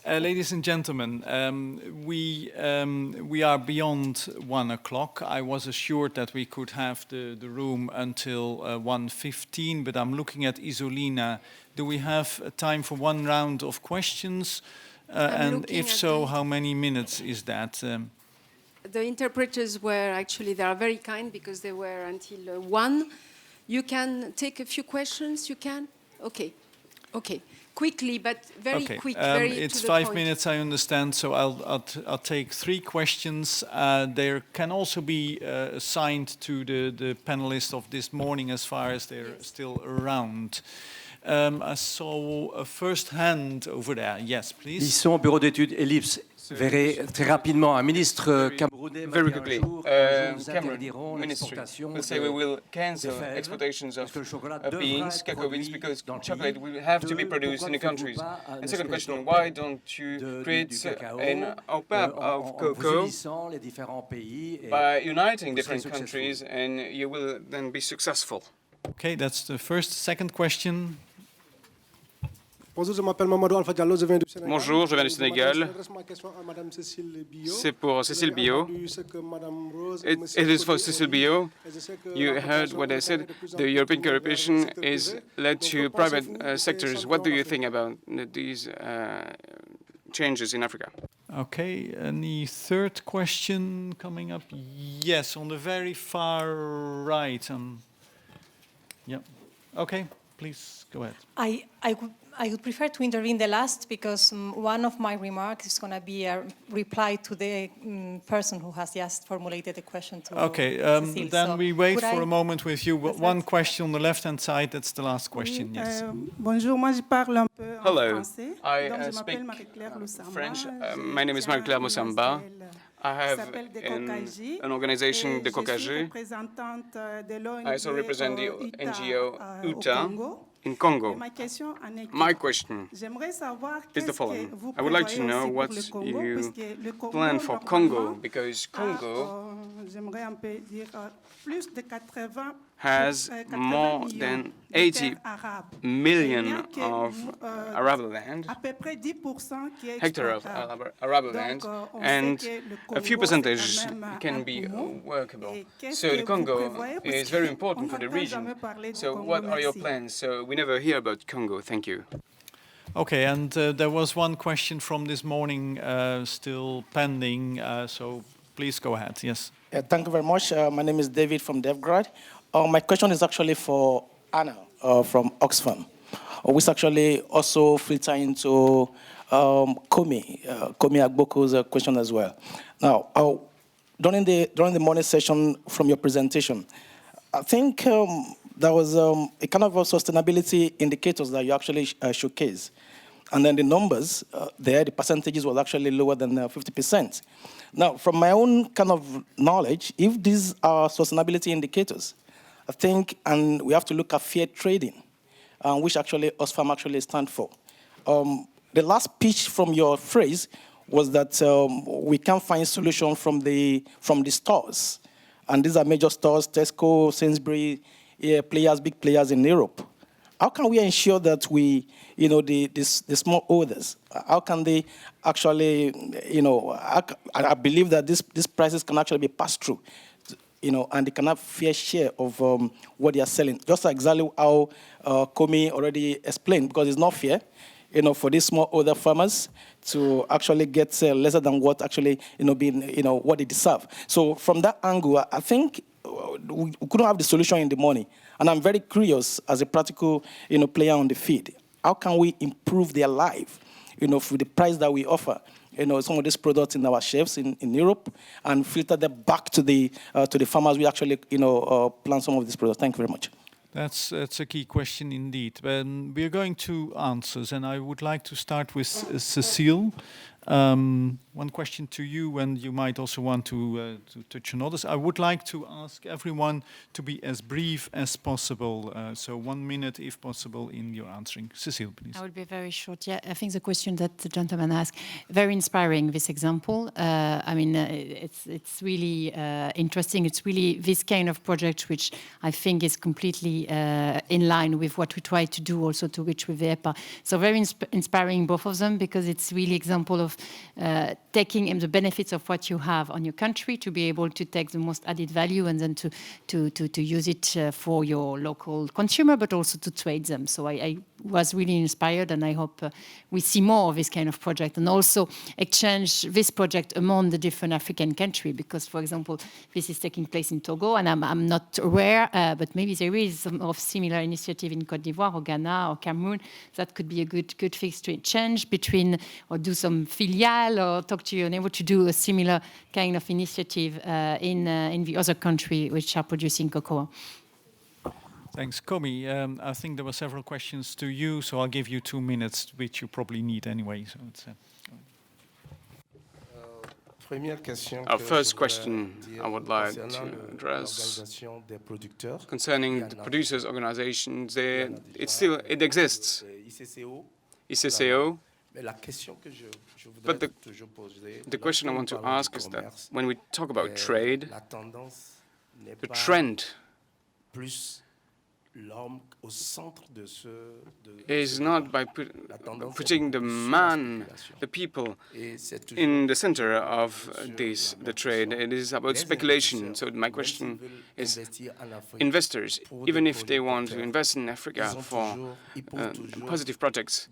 Ladies and gentlemen, we are beyond 1 o'clock. I was assured that we could have the room until 1:15, but I'm looking at Isolina. Do we have time for one round of questions? And if so, how many minutes is that? The interpreters were actually, they are very kind because they were until 1. You can take a few questions, you can? Okay. Quickly, but very quick, very it's to the 5 point. minutes, I understand, so I'll take 3 questions. There can also be assigned to the panelists of this morning as far as they're still around. I saw a first hand over there. Yes, please. Mission Bureau d'études Ellipse. Verrez très rapidement un ministre camerounais. Very quickly, Cameroon Ministry will say we will cancel exportations of beans, cocoa beans, because chocolate will have to be produced in the countries. And second question, why don't you create an OPAP of cocoa by uniting different countries, and you will then be successful? Okay, that's the first. Second question. Bonjour, je m'appelle Mamadou Alpha Diallo, je viens du Sénégal. Bonjour, je viens du Sénégal. C'est pour Cécile Bio. It is for Cécile Bio. You heard what I said. The European cooperation is led to private sectors. What do you think about these changes in Africa? Okay, any third question coming up? Yes, on the very far right. Yeah. Okay, please go ahead. I would prefer to intervene the last because one of my remarks is going to be a reply to the person who has just formulated the question to Cécile. Then so we wait for a moment with you. One question on the left-hand side, that's the last question, yes. Bonjour, moi je parle un peu en Hello, français. I speak French. My name is Marie-Claire Moussamba. I have an organization, the Kokage. I also represent the NGO UTA in Congo. My question is the following. I would like to know what you plan for Congo, because Congo has more than 80 million of arable land, hectare of arable land, and a few percentages can be workable. So the Congo is very important for the region. So what are your plans? So we never hear about Congo. Thank you. Okay, and there was one question from this morning still pending, so please go ahead. Yes. Thank you very much. My name is David from DevGrad. My question is actually for Anna from Oxfam, which actually also filter into Komi Agboko's question as well. Now, during the morning session from your presentation, I think there was a kind of sustainability indicators that you actually showcase. And then the numbers there, the percentages was actually lower than 50%. Now, from my own kind of knowledge, if these are sustainability indicators, I think, and we have to look at fair trading, which actually Oxfam actually stand for. The last pitch from your phrase was that we can find solution from the stores, and these are major stores: Tesco, Sainsbury's, big players in Europe. How can we ensure that we, the small orders, how can they actually, I believe that these prices can actually be passed through, and they can have fair share of what they are selling. Just exactly how Komi already explained, because it's not fair, for these small order farmers to actually get lesser than what actually, what they deserve. So from that angle, I think we couldn't have the solution in the morning. And I'm very curious as a practical, player on the field. How can we improve their life, for the price that we offer, some of these products in our shelves in Europe, and filter them back to the farmers we actually, plant some of these products. Thank you very much. That's a key question indeed. We are going to answers, and I would like to start with Cécile. One question to you, and you might also want to touch on others. I would like to ask everyone to be as brief as possible. So 1 minute, if possible, in your answering. Cecile, please. I will be very short. Yeah, I think the question that the gentleman asked, very inspiring, this example. I mean, it's really interesting. It's really this kind of project which I think is completely in line with what we try to do also to reach with the EPA. So very inspiring, both of them, because it's really example of taking the benefits of what you have on your country to be able to take the most added value and then to use it for your local consumer, but also to trade them. So I was really inspired, and I hope we see more of this kind of project, and also exchange this project among the different African countries, because, for example, this is taking place in Togo, and I'm not aware, but maybe there is some of similar initiative in Côte d'Ivoire or Ghana or Cameroon. That could be a good fix to exchange between, or do some filial, or talk to your neighbor to do a similar kind of initiative in the other country which are producing cocoa. Thanks. Komi, I think there were several questions to you, so I'll give you 2 minutes, which you probably need anyway. So it's, Our first question I would like to address concerning the producers' organizations. It exists, ICCO. But the question I want to ask is that when we talk about trade, the trend is not by putting the people in the center of the trade. It is about speculation. So my question is, investors, even if they want to invest in Africa for positive projects,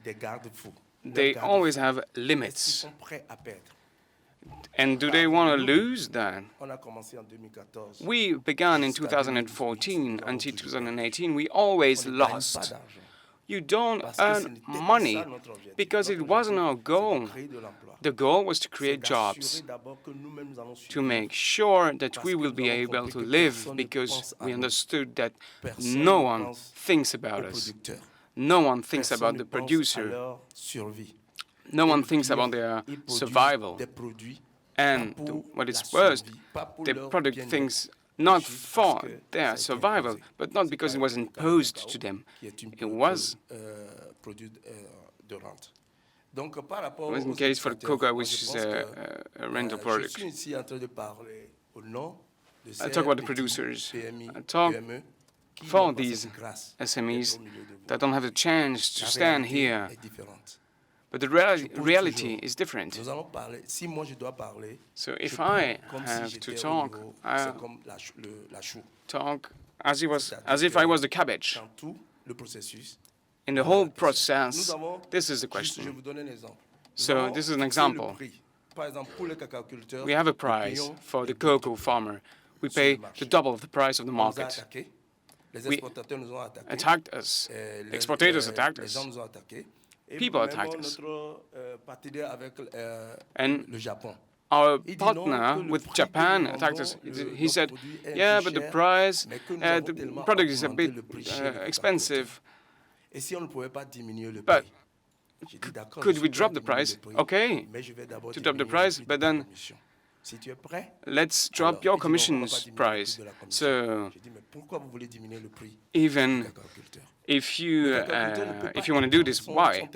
they always have limits. And do they want to lose that? We began in 2014 until 2018. We always lost. You don't earn money because it wasn't our goal. The goal was to create jobs, to make sure that we will be able to live, because we understood that no one thinks about us. No one thinks about the producer. No one thinks about their survival. And what is worse, the product thinks not for their survival, but not because it was imposed to them. It was in case for cocoa, which is a rental product. I talk about the producers. I talk for these SMEs that don't have a chance to stand here. But the reality is different. So if I have to talk, I'll talk as if I was the cabbage. In the whole process, this is the question. So this is an example. We have a price for the cocoa farmer. We pay the double of the price of the market. We attacked us. Exporters attacked us. People attacked us. And our partner with Japan attacked us. He said, yeah, but the price, the product is a bit expensive. But could we drop the price? Okay, to drop the price, but then let's drop your commission's price. So even if you want to do this, why?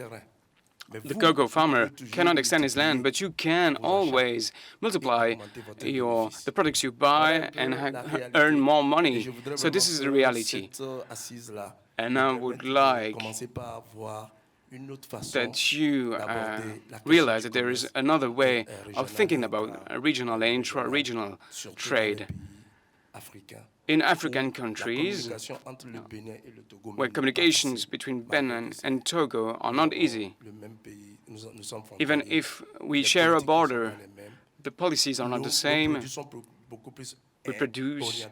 The cocoa farmer cannot extend his land, but you can always multiply the products you buy and earn more money. So this is the reality. And I would like that you realize that there is another way of thinking about regional and intra-regional trade. In African countries, where communications between Benin and Togo are not easy, even if we share a border, the policies are not the same. We produce,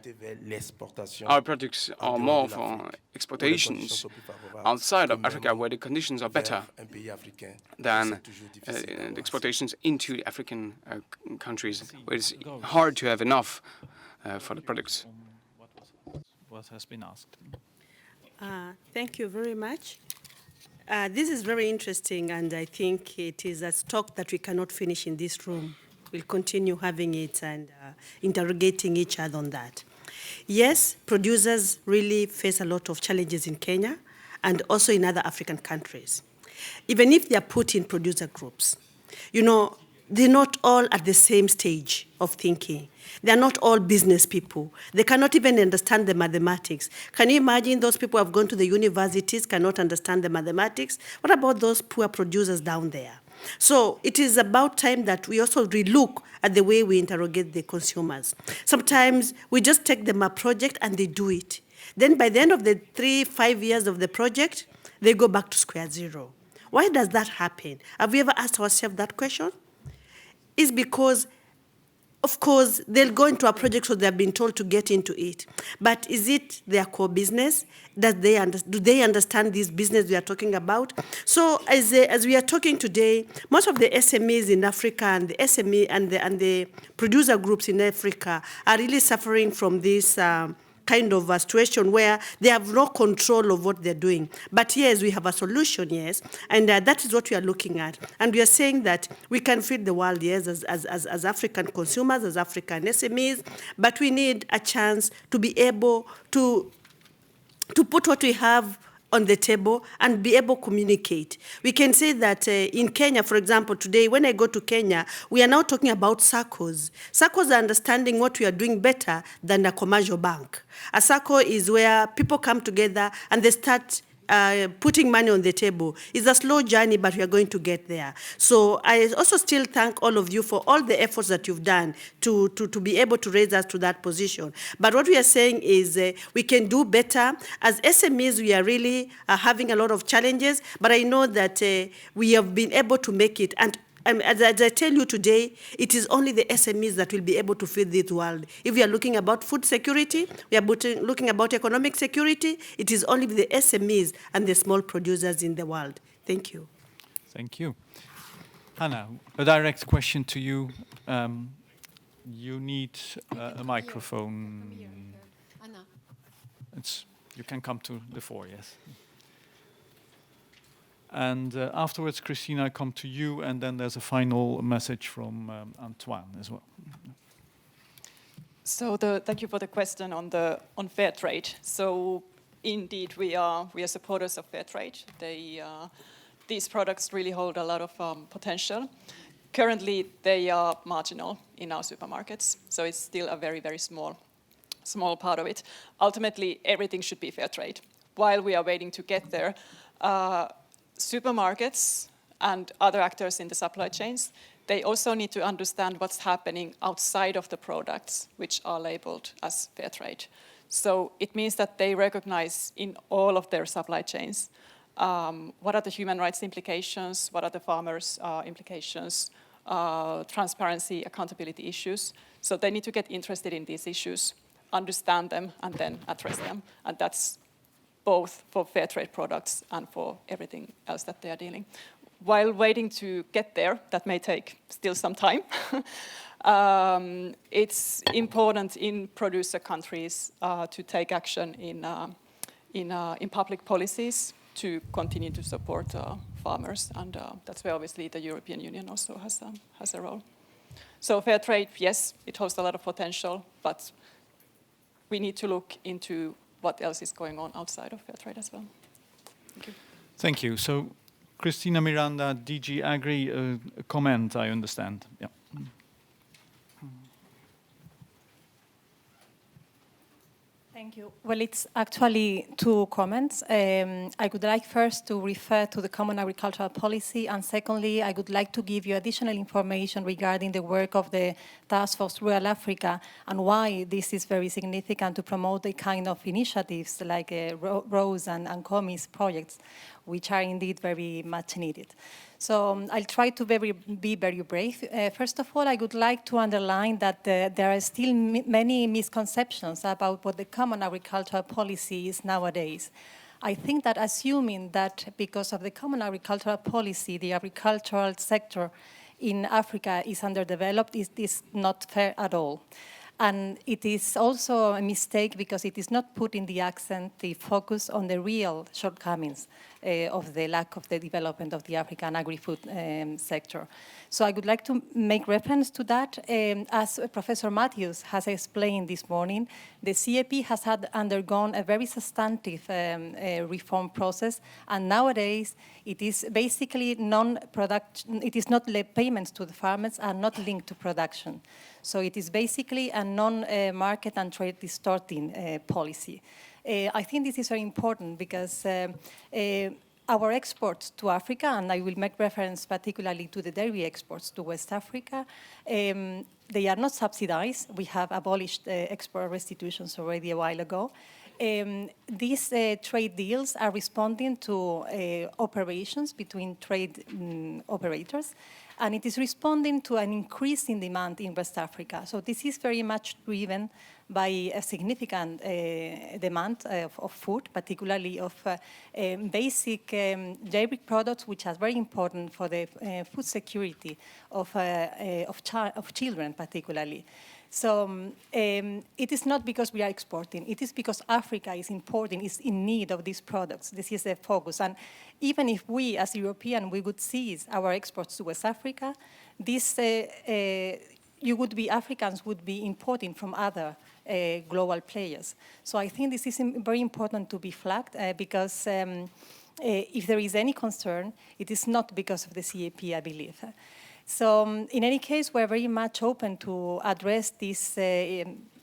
our products are more for exportations outside of Africa, where the conditions are better than the exportations into the African countries, where it's hard to have enough for the products. What has been asked. Thank you very much. This is very interesting, and I think it is a talk that we cannot finish in this room. We'll continue having it and interrogating each other on that. Yes, producers really face a lot of challenges in Kenya and also in other African countries. Even if they are put in producer groups, you know, they're not all at the same stage of thinking. They're not all business people. They cannot even understand the mathematics. Can you imagine those people who have gone to the universities cannot understand the mathematics? What about those poor producers down there? So it is about time that we also relook at the way we interrogate the consumers. Sometimes we just take them a project and they do it. Then by the end of the 3-5 years of the project, they go back to square zero. Why does that happen? Have we ever asked ourselves that question? It's because, of course, they'll go into a project so they've been told to get into it. But is it their core business? Do they understand this business we are talking about? So as we are talking today, most of the SMEs in Africa and the SME and the producer groups in Africa are really suffering from this kind of a situation where they have no control of what they're doing. But yes, we have a solution, yes, and that is what we are looking at. And we are saying that we can feed the world, yes, as African consumers, as African SMEs, but we need a chance to be able to put what we have on the table and be able to communicate. We can say that in Kenya, for example, today, when I go to Kenya, we are now talking about SACCOs. SACCOs are understanding what we are doing better than a commercial bank. A SACCO is where people come together and they start putting money on the table. It's a slow journey, but we are going to get there. So I also still thank all of you for all the efforts that you've done to be able to raise us to that position. But what we are saying is we can do better. As SMEs, we are really having a lot of challenges, but I know that we have been able to make it. And as I tell you today, it is only the SMEs that will be able to feed this world. If we are looking about food security, we are looking about economic security, it is only the SMEs and the small producers in the world. Thank you. Thank you. Hannah, a direct question to you. You need a microphone. Anna. You can come to the fore, yes. And afterwards, Christina, I come to you, and then there's a final message from Antoine as well. So thank you for the question on fair trade. So indeed, we are supporters of fair trade. These products really hold a lot of potential. Currently, they are marginal in our supermarkets, so it's still a very, very small part of it. Ultimately, everything should be fair trade. While we are waiting to get there, supermarkets and other actors in the supply chains, they also need to understand what's happening outside of the products which are labeled as fair trade. So it means that they recognize in all of their supply chains what are the human rights implications, what are the farmers' implications, transparency, accountability issues. So they need to get interested in these issues, understand them, and then address them. And that's both for fair trade products and for everything else that they are dealing. While waiting to get there, that may take still some time, it's important in producer countries to take action in public policies to continue to support farmers, and that's where obviously the European Union also has a role. So fair trade, yes, it holds a lot of potential, but we need to look into what else is going on outside of fair trade as well. Thank you. Thank you. So, Christina Miranda, DG Agri, a comment, I understand. Yeah. Thank you. Well, it's actually two comments. I would like first to refer to the Common Agricultural Policy, and secondly, I would like to give you additional information regarding the work of the Task Force Rural Africa and why this is very significant to promote the kind of initiatives like ROSE and COMIS projects, which are indeed very much needed. So I'll try to be very brief. First of all, I would like to underline that there are still many misconceptions about what the Common Agricultural Policy is nowadays. I think that assuming that because of the Common Agricultural Policy, the agricultural sector in Africa is underdeveloped is not fair at all. And it is also a mistake because it is not putting the accent, the focus on the real shortcomings of the lack of the development of the African agri-food sector. So I would like to make reference to that. As Professor Matthews has explained this morning, the CAP has undergone a very substantive reform process, and nowadays it is basically payments to the farmers are not linked to production. So it is basically a non-market and trade distorting policy. I think this is very important because our exports to Africa, and I will make reference particularly to the dairy exports to West Africa, they are not subsidized. We have abolished export restitutions already a while ago. These trade deals are responding to operations between trade operators, and it is responding to an increase in demand in West Africa. So this is very much driven by a significant demand of food, particularly of basic dairy products, which are very important for the food security of children, particularly. So it is not because we are exporting, it is because Africa is importing, is in need of these products. This is the focus. And even if we, as Europeans, we would cease our exports to West Africa, this, Africans would be importing from other global players. So I think this is very important to be flagged because if there is any concern, it is not because of the CAP, I believe. So in any case, we're very much open to address this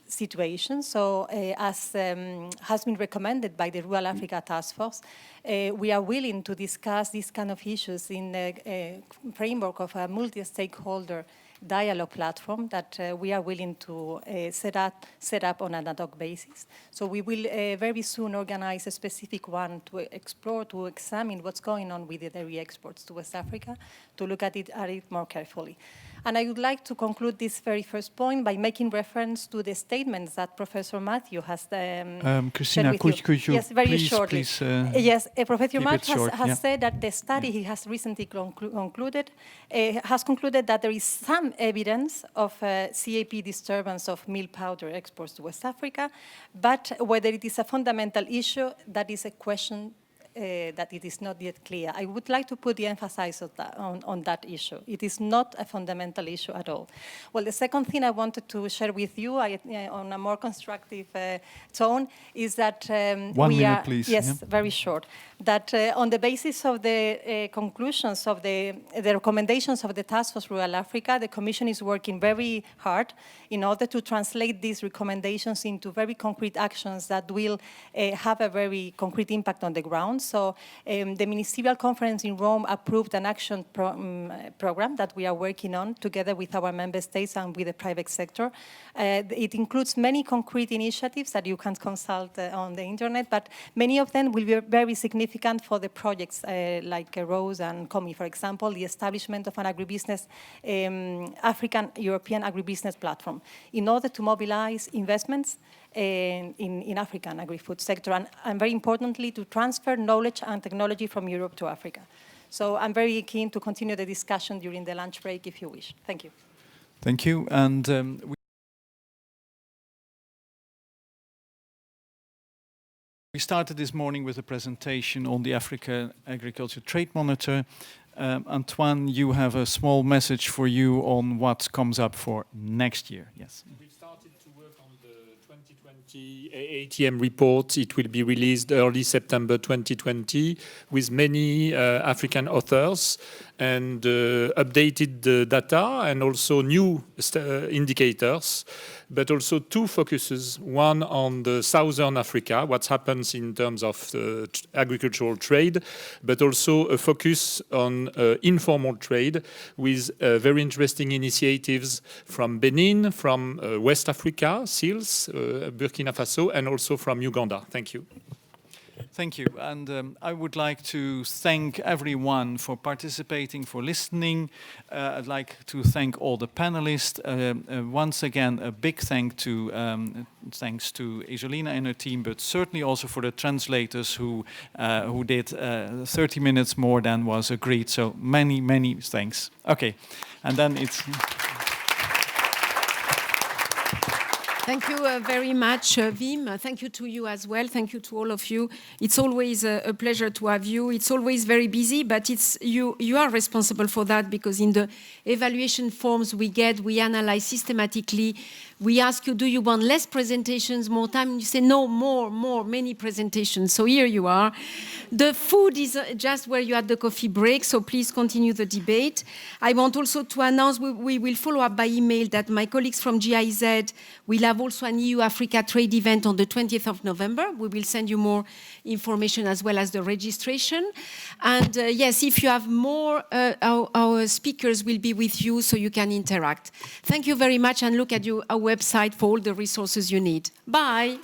situation. So as has been recommended by the Rural Africa Task Force, we are willing to discuss these kind of issues in the framework of a multi-stakeholder dialogue platform that we are willing to set up on an ad hoc basis. So we will very soon organize a specific one to explore, to examine what's going on with the dairy exports to West Africa, to look at it more carefully. And I would like to conclude this very first point by making reference to the statements that Professor Matthew has Christina, shared with could you yes, very please, shortly. Please, Professor Matthew has said that the study he has recently concluded has concluded that there is some evidence of CAP disturbance of milk powder exports to West Africa, but whether it is a fundamental issue, that is a question that it is not yet clear. I would like to put the emphasis on that issue. It is not a fundamental issue at all. Well, the second thing I wanted to share with you on a more constructive tone is that 1 minute, please. Yes, very short. That on the basis of the conclusions of the recommendations of the Task Force Rural Africa, the Commission is working very hard in order to translate these recommendations into very concrete actions that will have a very concrete impact on the ground. So the Ministerial Conference in Rome approved an action program that we are working on together with our member states and with the private sector. It includes many concrete initiatives that you can consult on the internet, but many of them will be very significant for the projects like Rose and COMI, for example, the establishment of an agribusiness, African-European agribusiness platform in order to mobilize investments in African agri-food sector and very importantly to transfer knowledge and technology from Europe to Africa. So I'm very keen to continue the discussion during the lunch break if you wish. Thank you. Thank you. And we started this morning with a presentation on the Africa Agriculture Trade Monitor. Antoine, you have a small message for you on what comes up for next year. Yes. We've started to work on the 2020 ATM report. It will be released early September 2020 with many African authors and updated data and also new indicators, but also two focuses, one on the Southern Africa, what happens in terms of agricultural trade, but also a focus on informal trade with very interesting initiatives from Benin, from West Africa, SEALS, Burkina Faso, and also from Uganda. Thank you. Thank you. And I would like to thank everyone for participating, for listening. I'd like to thank all the panelists. Once again, a big thanks to Isolina and her team, but certainly also for the translators who did 30 minutes more than was agreed. So many, many thanks. Okay, and then it's... Thank you very much, Wim. Thank you to you as well. Thank you to all of you. It's always a pleasure to have you. It's always very busy, but it's you are responsible for that, because in the evaluation forms we get, we analyze systematically. We ask you, do you want less presentations, more time? And you say, no, more, many presentations. So here you are. The food is just where you had the coffee break, so please continue the debate. I want also to announce we will follow up by email that my colleagues from GIZ will have also an EU-Africa trade event on the 20th of November. We will send you more information as well as the registration. And yes, if you have more, our speakers will be with you so you can interact. Thank you very much, and look at our website for all the resources you need. Bye.